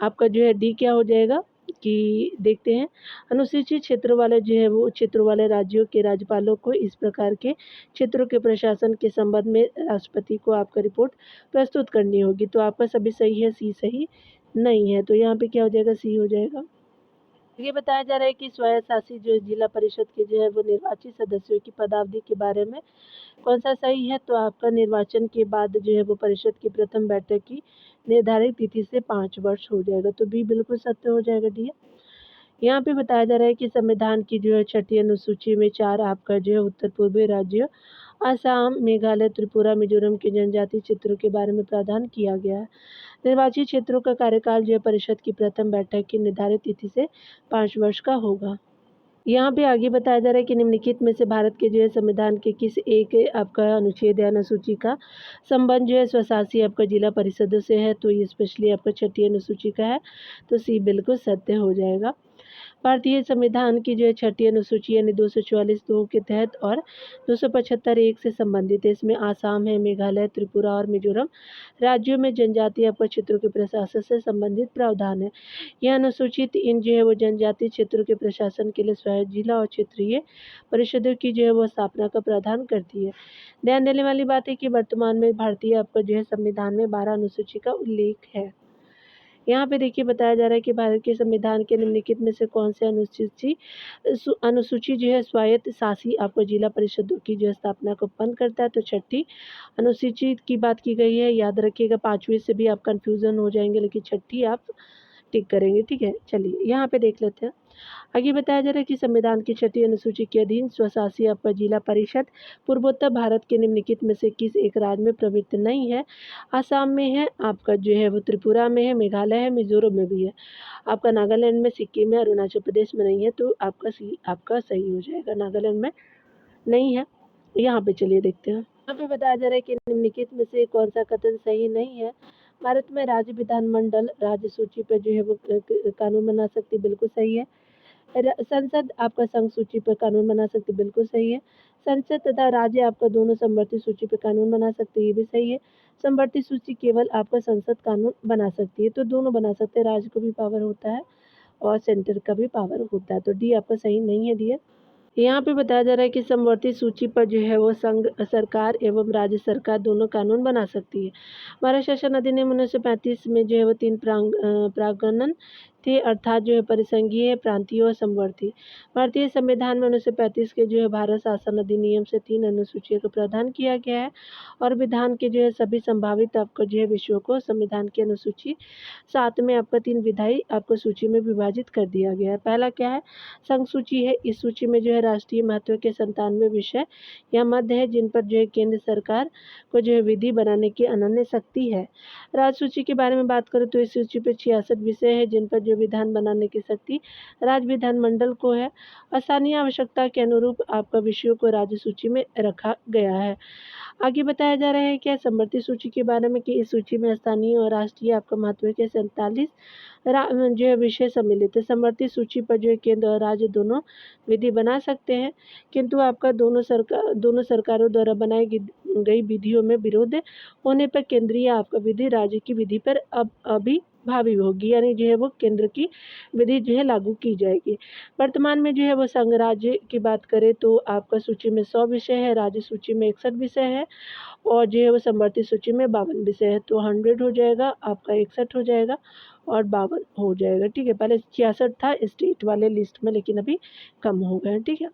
आपका जो है डी क्या हो जाएगा कि देखते हैं। अनुसूचित क्षेत्र वाले जो है वो क्षेत्र वाले राज्यों के राज्यपालों को इस प्रकार के क्षेत्रों के प्रशासन के संबंध में राष्ट्रपति को आपका रिपोर्ट प्रस्तुत करनी होगी, तो आपका सभी सही है, सी सही नहीं है, तो यहाँ पे क्या हो जाएगा, सी हो जाएगा। ये बताया जा रहा है कि स्वायत्तशासी जो जिला परिषद के जो है वो निर्वाचित सदस्यों की पदावधि के बारे में कौन सा सही है। तो आपका निर्वाचन के बाद जो है वो परिषद की प्रथम बैठक की निर्धारित तिथि से 5 वर्ष हो जाएगा। तो बी बिल्कुल सत्य हो जाएगा डी। यहाँ पे बताया जा रहा है कि संविधान की जो है छठी अनुसूची में 4 आपका जो है उत्तर पूर्वी राज्य असम, मेघालय, त्रिपुरा, मिजोरम के जनजातीय क्षेत्रों के बारे में प्रावधान किया गया है। निर्वाचित क्षेत्रों का कार्यकाल जो है परिषद की प्रथम बैठक की निर्धारित तिथि से 5 वर्ष का होगा। यहाँ पे आगे बताया जा रहा है कि निम्नलिखित में से भारत के जो है संविधान के किस एक आपका अनुच्छेद या अनुसूची का संबंध जो है स्वशासी आपका जिला परिषदों से है। तो ये स्पेशली आपका छठी अनुसूची का है। तो सी बिल्कुल सत्य हो जाएगा। भारतीय संविधान की जो है छठी अनुसूची यानी 244(2) के तहत और 275(1) से संबंधित है। इसमें आसाम है, मेघालय, त्रिपुरा और मिजोरम राज्यों में जनजातीय आपका क्षेत्रों के प्रशासन से संबंधित प्रावधान है। यह अनुसूचित इन जो है वो जनजातीय क्षेत्रों के प्रशासन के लिए स्वयं जिला और क्षेत्रीय परिषदों की जो है वो स्थापना का प्रावधान करती है। ध्यान देने वाली बात है कि वर्तमान में भारतीय आपका जो है संविधान में 12 अनुसूची का उल्लेख है। यहाँ पे देखिए बताया जा रहा है कि भारत के संविधान के निम्नलिखित में से कौन से अनुसूची जो है स्वायत्त शासी आपको जिला परिषदों की जो स्थापना को उत्पन्न करता है। तो छठी अनुसूची की बात की गई है। याद रखिएगा 5वीं से भी आप कंफ्यूजन हो जाएंगे, लेकिन छठी आप टिक करेंगे। ठीक है, चलिए यहाँ पे देख लेते हैं। आगे बताया जा रहा है कि संविधान की छठी अनुसूची के अधीन स्वशासी आपका जिला परिषद पूर्वोत्तर भारत के निम्नलिखित में से किस एक राज्य में प्रवृत्त नहीं है। आसाम में है, आपका जो है वो त्रिपुरा में है, मेघालय है, मिजोरम में भी है, आपका नागालैंड में, सिक्किम में, अरुणाचल प्रदेश में नहीं है। तो आपका सी आपका सही हो जाएगा, नागालैंड में नहीं है। यहाँ पे चलिए देखते हैं। यहाँ पे बताया जा रहा है कि निम्नलिखित में से कौन सा कथन सही नहीं है। भारत में राज्य विधानमंडल राज्य सूची पर जो है वो कानून बना सकती, बिल्कुल सही है। संसद आपका संघ सूची पर कानून बना सकती, बिल्कुल सही है। संसद तथा राज्य आपका दोनों समवर्ती सूची पर कानून बना सकते, ये भी सही है। समवर्ती सूची केवल आपका संसद कानून बना सकती है, तो दोनों बना सकते हैं, राज्य को भी पावर होता है और सेंटर का भी पावर होता है। तो डी आपका सही नहीं है डियर। यहाँ पे बताया जा रहा है कि समवर्ती सूची पर जो है वो संघ सरकार एवं राज्य सरकार दोनों कानून बना सकती है। भारत शासन अधिनियम 1935 में जो है वो 3 प्रांगण थे, अर्थात जो है परिसंघीय, प्रांतीय और समवर्ती। भारतीय संविधान में 1935 के जो है भारत शासन अधिनियम से 3 अनुसूचियों का प्रावधान किया गया है और विधान के जो है सभी संभावित आपका जो है विषयों को संविधान की अनुसूची 7 में आपका 3 विधायी आपको सूची में विभाजित कर दिया गया है। पहला क्या है, संघ सूची है। इस सूची में जो है राष्ट्रीय महत्व के 97 विषय या मध्य है जिन पर जो है केंद्र सरकार को जो है विधि बनाने की अनन्य शक्ति है। राज्य सूची के बारे में बात करें तो इस सूची पर 66 विषय है जिन पर जो विधान बनाने की शक्ति राज्य विधानमंडल को है। स्थानीय आवश्यकता के अनुरूप आपका विषयों को राज्य सूची में रखा गया है। आगे बताया जा रहा है क्या समवर्ती सूची के बारे में कि इस सूची में स्थानीय और राष्ट्रीय आपका महत्व के 47 जो है विषय सम्मिलित है। समवर्ती सूची पर जो है केंद्र और राज्य दोनों विधि बना सकते हैं, किंतु आपका दोनों सरकारों द्वारा बनाई गई विधियों में विरोध होने पर केंद्रीय आपका विधि राज्य की विधि पर अब अभी भावी होगी, यानी जो है वो केंद्र की विधि जो है लागू की जाएगी। वर्तमान में जो है वो संघ राज्य की बात करें तो आपका सूची में 100 विषय है, राज्य सूची में 61 विषय है और जो है वो समवर्ती सूची में 52 विषय है। तो 100 हो जाएगा, आपका 61 हो जाएगा और 52 हो जाएगा। ठीक है, पहले 66 था स्टेट वाले लिस्ट में, लेकिन अभी कम हो गए। ठीक है,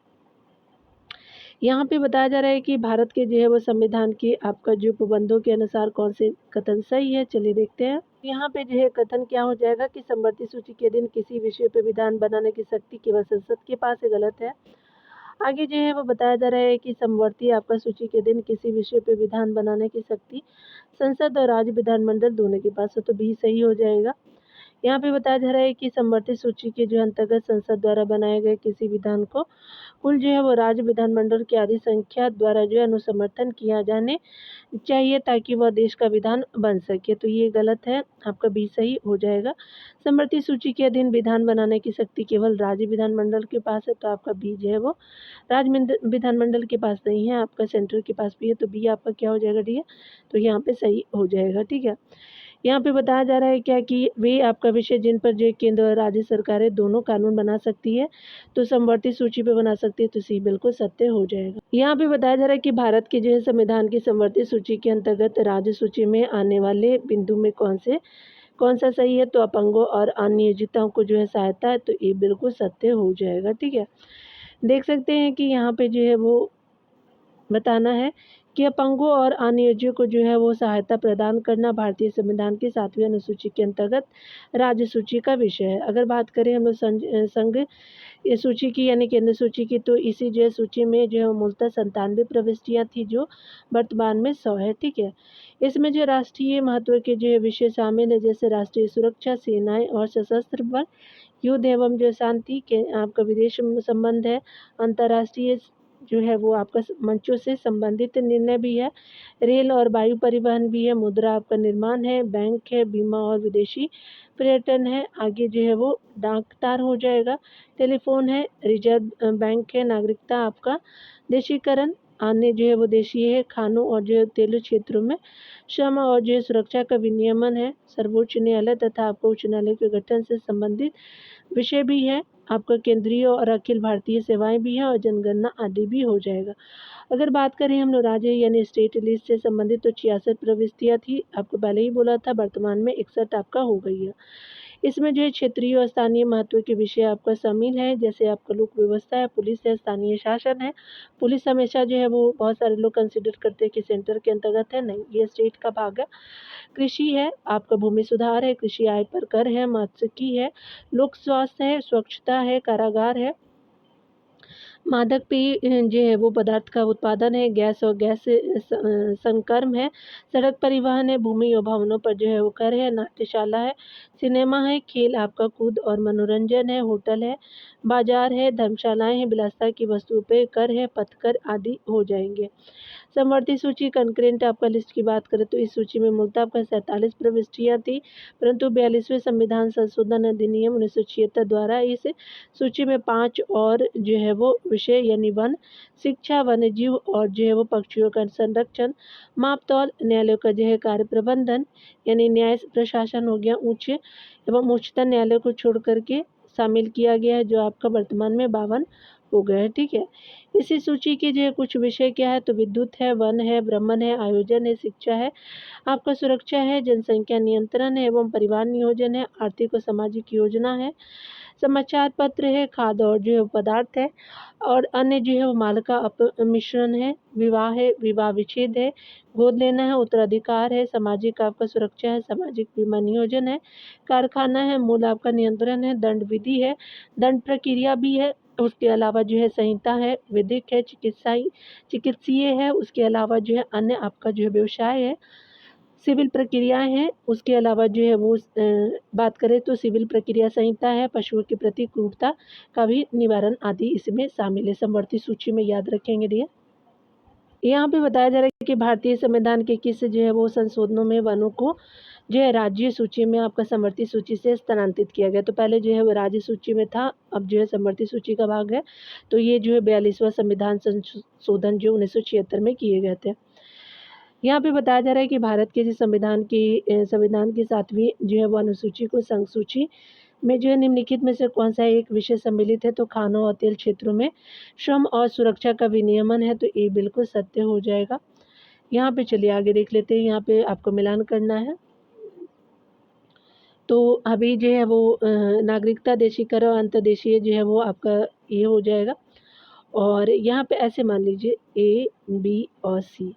यहाँ पे बताया जा रहा है कि भारत के जो है वो संविधान की आपका जो उपबंधों के अनुसार कौन से कथन सही है। चलिए देखते हैं। यहाँ पे जो है कथन क्या हो जाएगा कि समवर्ती सूची के दिन किसी विषय पर विधान बनाने की शक्ति केवल संसद के पास है, गलत है। आगे जो है वो बताया जा रहा है कि समवर्ती आपका सूची के दिन किसी विषय पर विधान बनाने की शक्ति संसद और राज्य विधानमंडल दोनों के पास है, तो भी सही हो जाएगा। यहाँ पे बताया जा रहा है कि समवर्ती सूची के जो अंतर्गत संसद द्वारा बनाए गए किसी विधान को कुल जो है वो राज्य विधानमंडल की आधी संख्या द्वारा जो है अनुसमर्थन किया जाने चाहिए ताकि वह देश का विधान बन सके, तो ये गलत है, आपका बी सही हो जाएगा। समवर्ती सूची के अधीन विधान बनाने की शक्ति केवल राज्य विधानमंडल के पास है, तो आपका बी जो है वो राज्य विधानमंडल के पास नहीं है, आपका सेंटर के पास भी है, तो बी आपका क्या हो जाएगा डी है, तो यहाँ पे सही हो जाएगा। ठीक है, यहाँ पे बताया जा रहा है क्या कि वे आपका विषय जिन पर जो केंद्र और राज्य सरकारें दोनों कानून बना सकती है, तो समवर्ती सूची पे बना सकती है, तो सी बिल्कुल सत्य हो जाएगा। यहाँ पे बताया जा रहा है कि भारत के जो है संविधान की समवर्ती सूची के अंतर्गत राज्य सूची में आने वाले बिंदु में कौन सा सही है, तो अपंगों और अनियोजितों को जो है सहायता है, तो ये बिल्कुल सत्य हो जाएगा। ठीक है, देख सकते हैं कि यहाँ पे जो है वो बताना है कि अपंगों और अनियोजितों को जो है वो सहायता प्रदान करना भारतीय संविधान की 7वीं अनुसूची के अंतर्गत राज्य सूची का विषय है। अगर बात करें हम लोग संघ ये सूची की यानी केंद्र सूची की, तो इसी जो है सूची में जो है मूलतः 97 प्रविष्टियाँ थी, जो वर्तमान में 100 है। ठीक है, इसमें जो राष्ट्रीय महत्व के जो है विषय शामिल है, जैसे राष्ट्रीय सुरक्षा, सेनाएं और सशस्त्र बल, युद्ध एवं जो शांति के आपका विदेश संबंध है, अंतर्राष्ट्रीय जो है वो आपका मंचों से संबंधित निर्णय भी है, रेल और वायु परिवहन भी है, मुद्रा आपका निर्माण है, बैंक है, बीमा और विदेशी पर्यटन है, आगे जो है वो डाक तार हो जाएगा, टेलीफोन है, रिजर्व बैंक है, नागरिकता आपका देशीकरण, अन्य जो है वो देशीय है, खानों और जो है तेलुगु क्षेत्रों में श्रम और जो है सुरक्षा का विनियमन है, सर्वोच्च न्यायालय तथा आपका उच्च न्यायालय के गठन से संबंधित विषय भी है, आपका केंद्रीय और अखिल भारतीय सेवाएं भी है और जनगणना आदि भी हो जाएगा। अगर बात करें हम लोग राज्य यानी स्टेट लिस्ट से संबंधित, तो 66 प्रविष्टियाँ थी, आपको पहले ही बोला था, वर्तमान में 61 आपका हो गई है। इसमें जो है क्षेत्रीय और स्थानीय महत्व के विषय आपका शामिल है, जैसे आपका लोक व्यवस्था है, पुलिस है, स्थानीय शासन है। पुलिस हमेशा जो है वो बहुत सारे लोग कंसिडर करते हैं कि सेंटर के अंतर्गत है, नहीं, ये स्टेट का भाग है। कृषि है, आपका भूमि सुधार है, कृषि आय पर कर है, मात्स्यिकी है, लोक स्वास्थ्य है, स्वच्छता है, कारागार है, मादक पेय जो है वो पदार्थ का उत्पादन है, गैस और गैस संकर्म है, सड़क परिवहन है, भूमि और भवनों पर जो है वो कर है, नाट्यशाला है, सिनेमा है, खेल आपका कूद और मनोरंजन है, होटल है, बाजार है, धर्मशालाएं हैं, विलासिता की वस्तुओं पे कर है, पथकर आदि हो जाएंगे। समवर्ती सूची कंकरेंट आपका लिस्ट की बात करें, तो इस सूची में मूलतः आपका 47 प्रविष्टियाँ थी, परंतु 42वें संविधान संशोधन अधिनियम 1976 द्वारा इस सूची में 5 और जो है वो विषय यानी वन, शिक्षा, वन्यजीव और जो है वो पक्षियों का संरक्षण, मापतौल, न्यायालयों का जो है कार्य प्रबंधन यानी न्याय प्रशासन हो गया, उच्च एवं उच्चतम न्यायालय को छोड़ करके शामिल किया गया है, जो आपका वर्तमान में 52 हो गए हैं। ठीक है, इसी सूची के जो है कुछ विषय क्या है, तो विद्युत है, वन है, भ्रमण है, आयोजन है, शिक्षा है, आपका सुरक्षा है, जनसंख्या नियंत्रण है एवं परिवार नियोजन है, आर्थिक और सामाजिक योजना है, समाचार पत्र है, खाद्य और जो है पदार्थ है, और अन्य जो है वो माल का मिश्रण है, विवाह है, विवाह विच्छेद है, गोद लेना है, उत्तराधिकार है, सामाजिक आपका सुरक्षा है, सामाजिक बीमा नियोजन है, कारखाना है, मूल आपका नियंत्रण है, दंड विधि है, दंड प्रक्रिया भी है, उसके अलावा जो है संहिता है, विधिक है, चिकित्सीय है, उसके अलावा जो है अन्य आपका जो है व्यवसाय है, सिविल प्रक्रियाएं हैं, उसके अलावा जो है वो बात करें तो सिविल प्रक्रिया संहिता है, पशुओं के प्रति क्रूरता का भी निवारण आदि इसमें शामिल है। समवर्ती सूची में याद रखेंगे डियर। यहाँ पे बताया जा रहा है कि भारतीय संविधान के किस जो है वो संशोधनों में वनों को जो है राज्य सूची में आपका समवर्ती सूची से स्थानांतरित किया गया। तो पहले जो है वो राज्य सूची में था, अब जो है समवर्ती सूची का भाग है। तो ये जो है 42वां संविधान संशोधन जो 1976 में किए गए थे। यहाँ पे बताया जा रहा है कि भारत के जो संविधान की 7वीं जो है वो अनुसूची को संघ सूची में जो है निम्नलिखित में से कौन सा एक विषय सम्मिलित है, तो खानों और तेल क्षेत्रों में श्रम और सुरक्षा का विनियमन है, तो ये बिल्कुल सत्य हो जाएगा। यहाँ पे चलिए आगे देख लेते हैं, यहाँ पे आपको मिलान करना है। तो अभी जो है वो नागरिकता, देशीकरण और अंतर्देशीय जो है वो आपका ये हो जाएगा। और यहाँ पे ऐसे मान लीजिए ए, बी और सी।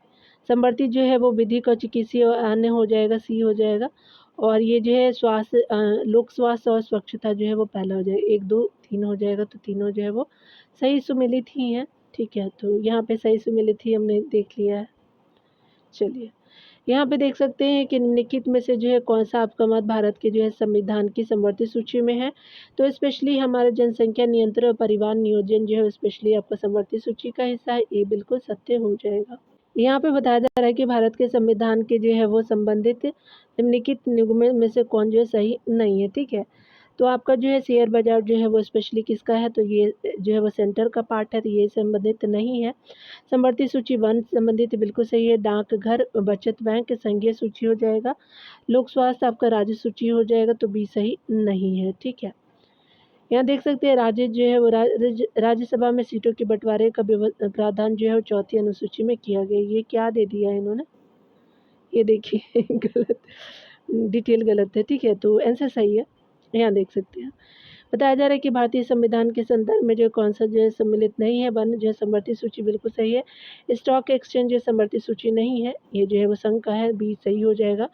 समवर्ती जो है वो विधिक और चिकित्सीय और अन्य हो जाएगा, सी हो जाएगा। और ये जो है स्वास्थ्य, लोक स्वास्थ्य और स्वच्छता जो है वो पहला हो जाएगा, 1, 2, 3 हो जाएगा, तो तीनों जो है वो सही सुमेलित ही हैं। ठीक है, तो यहाँ पे सही सुमेलित ही हमने देख लिया है। चलिए यहाँ पे देख सकते हैं कि निम्नलिखित में से जो है कौन सा आपका मत भारत के जो है संविधान की समवर्ती सूची में है, तो स्पेशली हमारा जनसंख्या नियंत्रण और परिवार नियोजन जो है स्पेशली आपका समवर्ती सूची का हिस्सा है, ये बिल्कुल सत्य हो जाएगा। यहाँ पे बताया जा रहा है कि भारत के संविधान के जो है वो संबंधित निम्नलिखित निगमों में से कौन जो है सही नहीं है। ठीक है, तो आपका जो है शेयर बाजार जो है वो स्पेशली किसका है, तो ये जो है वो सेंटर का पार्ट है, तो ये संबंधित नहीं है। समवर्ती सूची वन संबंधित बिल्कुल सही है, डाकघर, बचत बैंक संघीय सूची हो जाएगा, लोक स्वास्थ्य आपका राज्य सूची हो जाएगा, तो बी सही नहीं है। ठीक है, यहाँ देख सकते हैं राज्य जो है वो राज्यसभा में सीटों के बंटवारे का प्रावधान जो है वो 4वीं अनुसूची में किया गया। ये क्या दे दिया है इन्होंने, ये देखिए गलत डिटेल गलत है, ठीक है, तो आंसर सही है, यहाँ देख सकते हैं। बताया जा रहा है कि भारतीय संविधान के संदर्भ में जो कौन सा जो है सम्मिलित नहीं है, वन जो है समवर्ती सूची बिल्कुल सही है। स्टॉक एक्सचेंज जो समवर्ती सूची नहीं है, ये जो है वो संघ का है, बी सही हो जाएगा।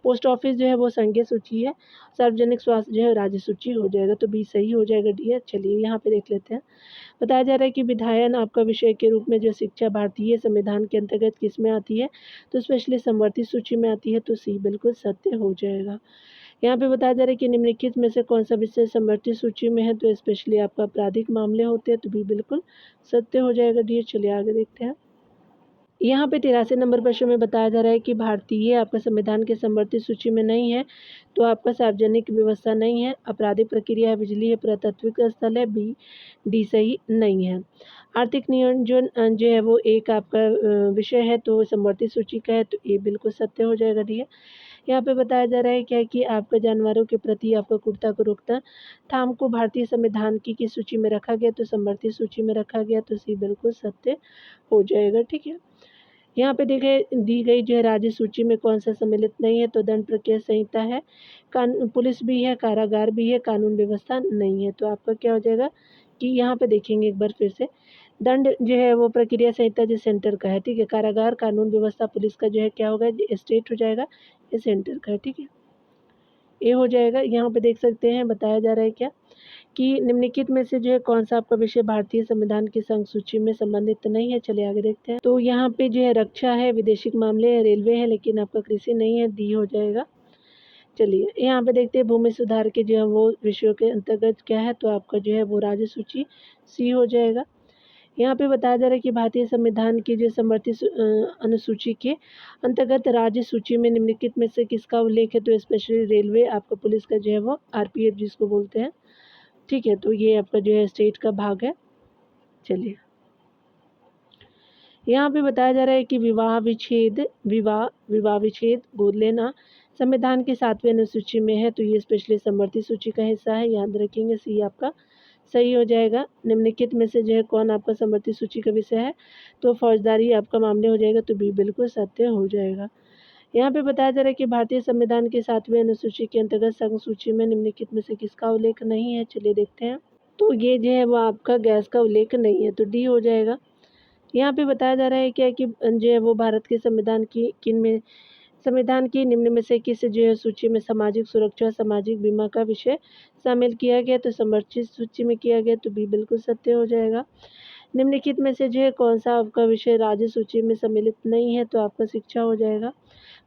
पोस्ट ऑफिस जो है वो संघीय सूची है। सार्वजनिक स्वास्थ्य जो है राज्य सूची हो जाएगा, तो बी सही हो जाएगा डियर। चलिए यहाँ पे देख लेते हैं। बताया जा रहा है कि विधायन आपका विषय के रूप में जो शिक्षा भारतीय संविधान के अंतर्गत किस में आती है, तो स्पेशली समवर्ती सूची में आती है, तो सी बिल्कुल सत्य हो जाएगा। यहाँ पे बताया जा रहा है कि निम्नलिखित में से कौन सा विषय समवर्ती सूची में है, तो स्पेशली आपका आपराधिक मामले होते हैं, तो बी बिल्कुल सत्य हो जाएगा डियर। चलिए आगे देखते हैं। यहाँ पे 83 नंबर प्रश्न में बताया जा रहा है कि भारतीय आपका संविधान के समवर्ती सूची में नहीं है, तो आपका सार्वजनिक व्यवस्था नहीं है, आपराधिक प्रक्रिया है, बिजली है, पुरातात्विक स्थल है, बी डी सही नहीं है। आर्थिक नियोजन जो है वो एक आपका विषय है, तो समवर्ती सूची का है, तो ये बिल्कुल सत्य हो जाएगा डियर। यहाँ पे बताया जा रहा है क्या कि आपका जानवरों के प्रति आपका कुर्ता को रोकता थाम को भारतीय संविधान की किस सूची में रखा गया, तो समवर्ती सूची में रखा गया, तो सी बिल्कुल सत्य हो जाएगा, ठीक है। यहाँ पे देखे दी गई जो है राज्य सूची में कौन सा सम्मिलित नहीं है, तो दंड प्रक्रिया संहिता है, पुलिस भी है, कारागार भी है, कानून व्यवस्था नहीं है, तो आपका क्या हो जाएगा कि यहाँ पे देखेंगे एक बार फिर से। दंड जो है वो प्रक्रिया संहिता जो सेंटर का है, ठीक है। कारागार, कानून व्यवस्था, पुलिस का जो है क्या होगा, स्टेट हो जाएगा, ये सेंटर का है, ठीक है, ये हो जाएगा। यहाँ पे देख सकते हैं बताया जा रहा है क्या कि निम्नलिखित में से जो है कौन सा आपका विषय भारतीय संविधान की संघ सूची में संबंधित नहीं है। चलिए आगे देखते हैं। तो यहाँ पे जो है रक्षा है, विदेशिक मामले है, रेलवे है, लेकिन आपका कृषि नहीं है, डी हो जाएगा। चलिए यहाँ पे देखते हैं भूमि सुधार के जो है वो विषयों के अंतर्गत क्या है, तो आपका जो है वो राज्य सूची सी हो जाएगा। यहाँ पे बताया जा रहा है कि भारतीय संविधान की जो समवर्ती अनुसूची के अंतर्गत राज्य सूची में निम्नलिखित में से किसका उल्लेख है, तो स्पेशली रेलवे, आपका पुलिस का जो है वो आरपीएफ जिसको बोलते हैं, ठीक है, तो ये आपका जो है स्टेट का भाग है। चलिए यहाँ पे बताया जा रहा है कि विवाह विच्छेद गोद लेना संविधान के 7वें अनुसूची में है, तो ये स्पेशली समवर्ती सूची का हिस्सा है, याद रखेंगे, सी आपका सही हो जाएगा। निम्नलिखित में से जो है कौन आपका समवर्ती सूची का विषय है, तो फौजदारी आपका मामले हो जाएगा, तो बी बिल्कुल सत्य हो जाएगा। यहाँ पे बताया जा रहा है कि भारतीय संविधान के 7वें अनुसूची के अंतर्गत संघ सूची में निम्नलिखित में से किसका उल्लेख नहीं है। चलिए देखते हैं। तो ये जो है वो आपका गैस का उल्लेख नहीं है, तो डी हो जाएगा। यहाँ पे बताया जा रहा है क्या कि जो है वो भारत के संविधान की निम्न में से किस जो है सूची में सामाजिक सुरक्षा, सामाजिक बीमा का विषय शामिल किया गया, तो समवर्ती सूची में किया गया, तो बी बिल्कुल सत्य हो जाएगा। निम्नलिखित में से जो है कौन सा आपका विषय राज्य सूची में सम्मिलित नहीं है, तो आपका शिक्षा हो जाएगा।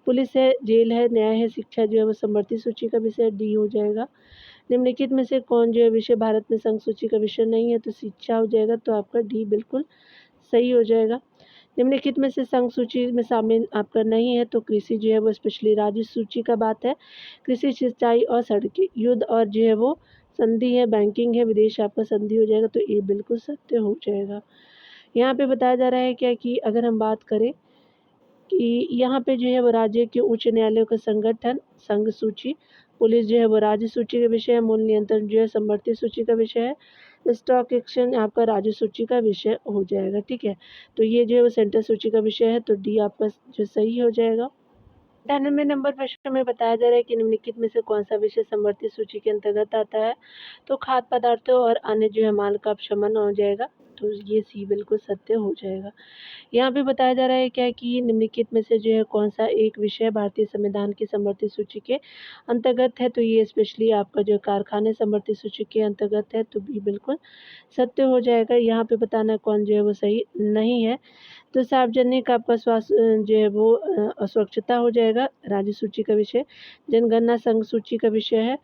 पुलिस है, जेल है, न्याय है, शिक्षा जो है वो समवर्ती सूची का विषय, डी हो जाएगा। निम्नलिखित में से कौन जो है विषय भारत में संघ सूची का विषय नहीं है, तो शिक्षा हो जाएगा, तो आपका डी बिल्कुल सही हो जाएगा। निम्नलिखित में से संघ सूची में शामिल आपका नहीं है, तो कृषि जो है वो स्पेशली राज्य सूची का बात है। कृषि, सिंचाई और सड़कें, युद्ध और जो है वो संधि है, बैंकिंग है, विदेश आपका संधि हो जाएगा, तो ये बिल्कुल सत्य हो जाएगा। यहाँ पे बताया जा रहा है क्या कि अगर हम बात करें कि यहाँ पे जो है वो राज्य के उच्च न्यायालयों का संगठन, संघ सूची, पुलिस जो है वो राज्य सूची का विषय है, मूल नियंत्रण जो है समवर्ती सूची का विषय है, स्टॉक एक्सचेंज आपका राज्य सूची का विषय हो जाएगा, ठीक है। तो ये जो है वो सेंट्रल सूची का विषय है, तो डी आपका जो सही हो जाएगा। 98 नंबर प्रश्न में बताया जा रहा है कि निम्नलिखित में से कौन सा विषय समवर्ती सूची के अंतर्गत आता है, तो खाद्य पदार्थों और अन्य जो है माल का अपशमन हो जाएगा, तो ये सी बिल्कुल सत्य हो जाएगा। यहाँ पे बताया जा रहा है क्या कि निम्नलिखित में से जो है कौन सा एक विषय भारतीय संविधान की समवर्ती सूची के अंतर्गत है, तो ये स्पेशली आपका जो कारखाने समवर्ती सूची के अंतर्गत है, तो बी बिल्कुल सत्य हो जाएगा। यहाँ पे बताना कौन जो है वो सही नहीं है, तो सार्वजनिक आपका स्वास्थ्य जो है वो अस्वच्छता हो जाएगा, राज्य सूची का विषय। जनगणना संघ सूची का विषय है।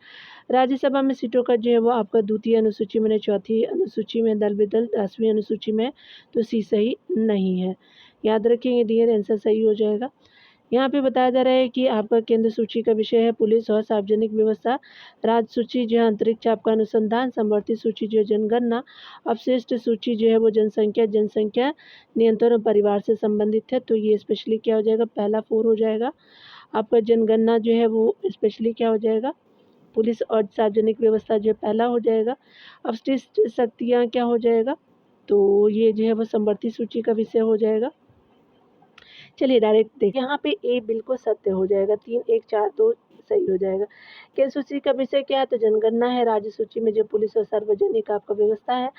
राज्यसभा में सीटों का जो है वो आपका द्वितीय अनुसूची में, चौथी अनुसूची में, दल बदल 10वीं अनुसूची में, तो सी सही नहीं है, याद रखेंगे डियर, आंसर सही हो जाएगा। यहाँ पे बताया जा रहा है कि आपका केंद्र सूची का विषय है पुलिस और सार्वजनिक व्यवस्था, राज्य सूची जो है अंतरिक्ष आपका अनुसंधान, समवर्ती सूची जो है जनगणना, अपशिष्ट सूची जो है वो जनसंख्या नियंत्रण और परिवार से संबंधित है, तो ये स्पेशली क्या हो जाएगा, पहला 4 हो जाएगा। आपका जनगणना जो है वो स्पेशली क्या हो जाएगा, पुलिस और सार्वजनिक व्यवस्था जो है पहला हो जाएगा। अपशिष्ट शक्तियाँ क्या हो जाएगा, तो ये जो है वो समवर्ती सूची का विषय हो जाएगा। चलिए डायरेक्ट देखिए, यहाँ पे ए बिल्कुल सत्य हो जाएगा, 3 1 4 2 सही हो जाएगा। केंद्र सूची का विषय क्या है, तो जनगणना है। राज्य सूची में जो पुलिस और सार्वजनिक आपका व्यवस्था है।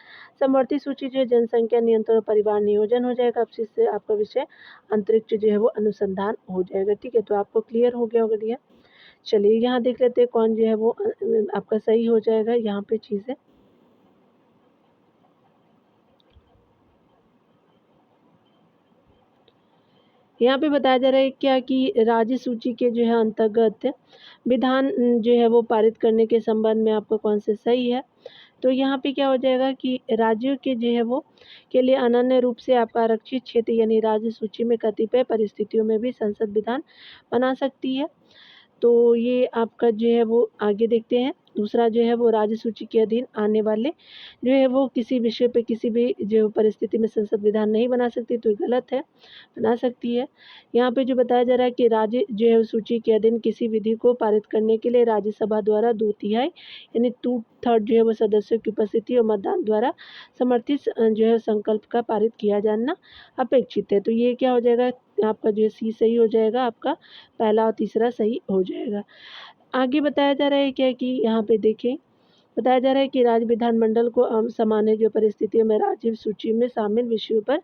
समवर्ती सूची जो है जनसंख्या नियंत्रण और परिवार नियोजन हो जाएगा। अब इससे आपका विषय अंतरिक्ष जो है वो अनुसंधान हो जाएगा। ठीक है, तो आपको क्लियर हो गया होगा डियर। चलिए यहाँ देख लेते हैं कौन जो है वो आपका सही हो जाएगा यहाँ पे चीज़ें। यहाँ पे बताया जा रहा है क्या कि राज्य सूची के जो है अंतर्गत विधान जो है वो पारित करने के संबंध में आपका कौन से सही है। तो यहाँ पे क्या हो जाएगा कि राज्यों के जो है वो के लिए अनन्य रूप से आपका आरक्षित क्षेत्र यानी राज्य सूची में कतिपय परिस्थितियों में भी संसद विधान बना सकती है। तो ये आपका जो है वो आगे देखते हैं। दूसरा जो है वो राज्य सूची के अधीन आने वाले जो है वो किसी विषय पे किसी भी जो परिस्थिति में संसद विधान नहीं बना सकती, तो ये गलत है, बना सकती है। यहाँ पे जो बताया जा रहा है कि राज्य जो है सूची के अधीन किसी विधि को पारित करने के लिए राज्यसभा द्वारा 2/3 यानी 2/3 जो है वो सदस्यों की उपस्थिति और मतदान द्वारा समर्थित जो है संकल्प का पारित किया जाना अपेक्षित है। तो ये क्या हो जाएगा आपका जो है सी सही हो जाएगा, आपका पहला और तीसरा सही हो जाएगा। आगे बताया जा रहा है क्या कि यहाँ पे देखें, बताया जा रहा है कि राज्य विधानमंडल को सामान्य जो परिस्थितियों में राज्य सूची में शामिल विषयों पर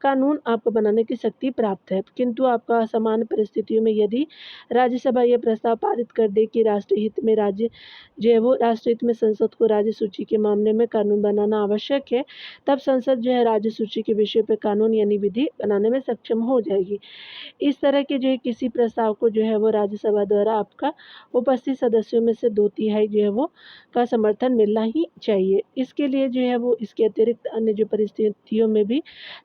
कानून आपको बनाने की शक्ति प्राप्त है, किंतु आपका सामान्य परिस्थितियों में यदि राज्यसभा यह प्रस्ताव पारित कर दे कि राष्ट्रीय हित में राज्य जो है वो राष्ट्रीय हित में संसद को राज्य सूची के मामले में कानून बनाना आवश्यक है, तब संसद जो है राज्य सूची के विषय पर कानून यानी विधि बनाने में सक्षम हो जाएगी। इस तरह के जो है किसी प्रस्ताव को जो है वो राज्यसभा द्वारा आपका उपस्थित सदस्यों में से 2/3 जो है वो का समर्थन मिलना ही चाहिए। इसके लिए जो है वो इसके अतिरिक्त अन्य जो परिस्थितियों में भी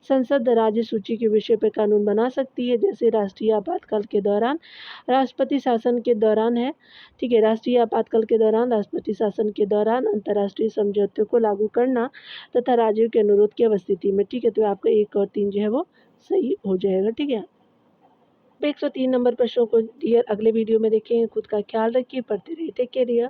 संसद राज्य सूची के विषय पर कानून बना सकती है, जैसे राष्ट्रीय आपातकाल के दौरान, राष्ट्रपति शासन के दौरान है। ठीक है, राष्ट्रीय आपातकाल के दौरान, राष्ट्रपति शासन के दौरान अंतर्राष्ट्रीय समझौतों को लागू करना तथा राज्यों के अनुरोध की अवस्थिति में। ठीक है, तो आपका 1 और 3 जो है वो सही हो जाएगा। ठीक है, 103 नंबर प्रश्नों को डियर अगले वीडियो में देखेंगे। खुद का ख्याल रखिए, पढ़ते रहिए। Take care dear.